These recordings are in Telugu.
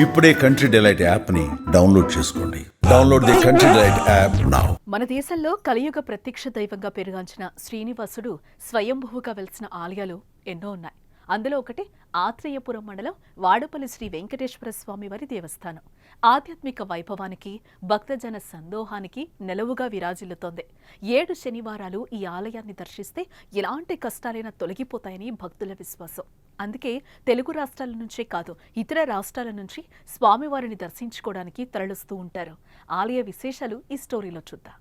ఇప్పుడే కంట్రీ డిలైట్ యాప్ ని డౌన్లోడ్ చేసుకోండి. Download the country delight app now. మన దేశంలో కలియుగ ప్రత్యక్ష దైవంగా పెరుగాంచిన శ్రీనివాసుడు స్వయంభువుగా వెలిసిన ఆలయాలు ఎన్నో ఉన్నాయి. అందులో ఒకటి ఆత్రేయపురం మండలం వాడపల్లి శ్రీ వెంకటేశ్వర స్వామి వారి దేవస్థానం. ఆధ్యాత్మిక వైభవానికి, భక్తజన సందోహానికి నెలవుగా విరాజిల్లుతోంది. 7 శనివారాలు ఈ ఆలయాన్ని దర్శిస్తే ఎలాంటి కష్టాలైనా తొలగిపోతాయని భక్తుల విశ్వాసం. అందుకే తెలుగు రాష్ట్రాల నుంచే కాదు, ఇతర రాష్ట్రాల నుంచి స్వామివారిని దర్శించుకోవడానికి తరలిస్తూ ఉంటారు. ఆలయ విశేషాలు ఈ స్టోరీలో చూద్దాం.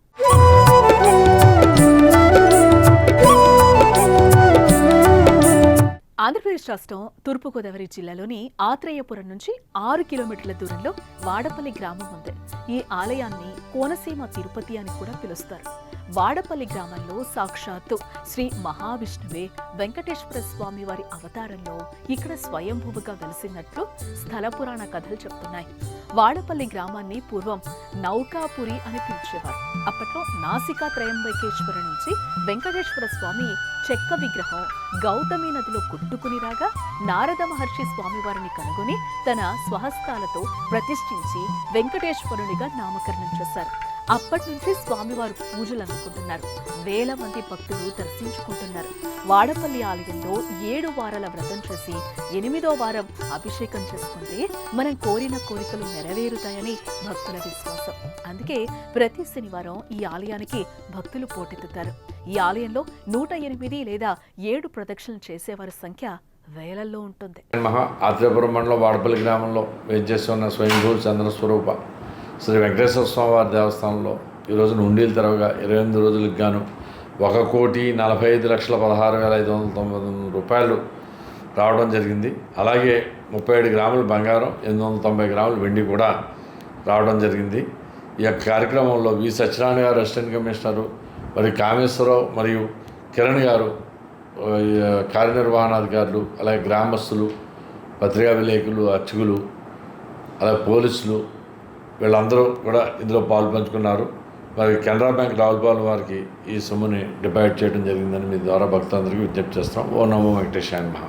ఆంధ్రప్రదేశ్ రాష్ట్రం తూర్పుగోదావరి జిల్లాలోని ఆత్రేయపురం నుంచి 6 కిలోమీటర్ల దూరంలో వాడపల్లి గ్రామం ఉంది. ఈ ఆలయాన్ని కోనసీమ తిరుపతి అని కూడా పిలుస్తారు. వాడపల్లి గ్రామంలో సాక్షాత్తు శ్రీ మహావిష్ణువే వెంకటేశ్వర స్వామి వారి అవతారంలో ఇక్కడ స్వయంభువుగా వెలిసినట్లు స్థల పురాణ కథలు చెప్తున్నాయి. వాడపల్లి గ్రామాన్ని పూర్వం నౌకాపురి అని పిలిచేవారు. అప్పట్లో నాసికా త్రయంబకేశ్వర నుంచి వెంకటేశ్వర స్వామి చెక్క విగ్రహం గౌతమి నదిలో కొట్టుకుని రాగా నారద మహర్షి స్వామివారిని కనుగొని తన స్వహస్తాలతో ప్రతిష్ఠించి వెంకటేశ్వరునిగా నామకరణం చేశారు. అప్పటి నుంచి స్వామివారు పూజలు అందుకుంటున్నారు. వేల మంది భక్తులు దర్శించుకుంటున్నారు. వాడపల్లి ఆలయంలో 7 వారాల వ్రతం చేసి 8వ వారం అభిషేకం చేసుకుంటే మనం కోరిన కోరికలు నెరవేరుతాయని భక్తుల విశ్వాసం. అందుకే ప్రతి శనివారం ఈ ఆలయానికి భక్తులు పోటెత్తుతారు. ఈ ఆలయంలో 108 లేదా 7 ప్రదక్షిణలు చేసేవారి సంఖ్య వేలల్లో ఉంటుంది. మహా ఆత్రేయపురం మండలం వాడపల్లి గ్రామంలో వేంచేస్తున్న స్వయంభూ చంద్ర స్వరూప శ్రీ వెంకటేశ్వర స్వామి వారి దేవస్థానంలో ఈ రోజున ఉండీలు తెరవగా 28 రోజులకు గాను 1,45,16,599 రూపాయలు రావడం జరిగింది. అలాగే 37 గ్రాముల బంగారం, 890 గ్రాముల వెండి కూడా రావడం జరిగింది. ఈ యొక్క కార్యక్రమంలో వి సత్యనారాయణ గారు అసిస్టెంట్ కమిషనరు, మరి కామేశ్వరరావు మరియు కిరణ్ గారు కార్యనిర్వహణాధికారులు, అలాగే గ్రామస్తులు, పత్రికా విలేకరులు, అర్చకులు, అలాగే పోలీసులు వీళ్ళందరూ కూడా ఇందులో పాల్పంచుకున్నారు. మరి కెనరా బ్యాంక్ రావులపాలెం వారికి ఈ సొమ్ముని డిపాజిట్ చేయడం జరిగిందని మీ ద్వారా భక్తులందరికీ విజ్ఞప్తి చేస్తాం. ఓ నమో వెంకటేశాయ నమః.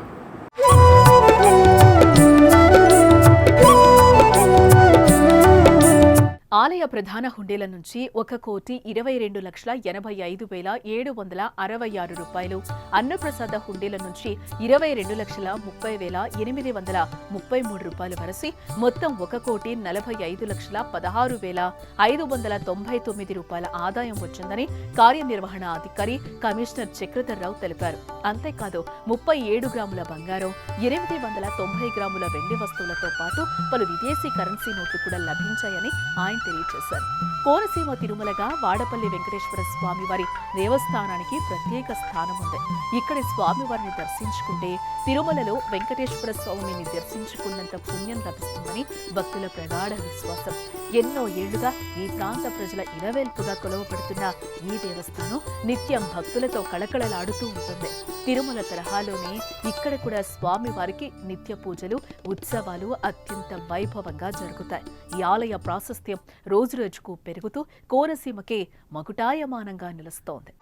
ఆలయ ప్రధాన హుండీల నుంచి 1,22,85,766 రూపాయలు, అన్నప్రసాద హుండీల నుంచి 22,30,833 రూపాయలు వరసి మొత్తం 1,45,16,599 రూపాయల ఆదాయం వచ్చిందని కార్యనిర్వహణ అధికారి కమిషనర్ చక్రధర్రావు తెలిపారు. అంతేకాదు 37 గ్రాముల బంగారం, 890 గ్రాముల వెండి వస్తువులతో పాటు పలు విదేశీ కరెన్సీ నోట్లు కూడా లభించాయని ఆయన తెలియజేశారు. కోనసీమ తిరుమలగా వాడపల్లి వెంకటేశ్వర స్వామి వారి దేవస్థానానికి ప్రత్యేక స్థానం ఉంది. ఇక్కడి స్వామివారిని దర్శించుకుంటే తిరుమలలో వెంకటేశ్వర స్వామిని దర్శించుకున్నంత పుణ్యం లభిస్తుందని భక్తుల ప్రగాఢ విశ్వాసం. ఎన్నో ఏళ్లుగా ఈ ప్రాంత ప్రజల ఇలవేల్పుగా కొలవబడుతున్న ఈ దేవస్థానం నిత్యం భక్తులతో కళకళలాడుతూ ఉంటుంది. తిరుమల తరహాలోనే ఇక్కడ కూడా స్వామి వారికి నిత్య పూజలు, ఉత్సవాలు అత్యంత వైభవంగా జరుగుతాయి. ఈ ఆలయ ప్రాశస్త్యం రోజురోజుకు పెరుగుతూ కోనసీమకే మకుటాయమానంగా నిలుస్తోంది.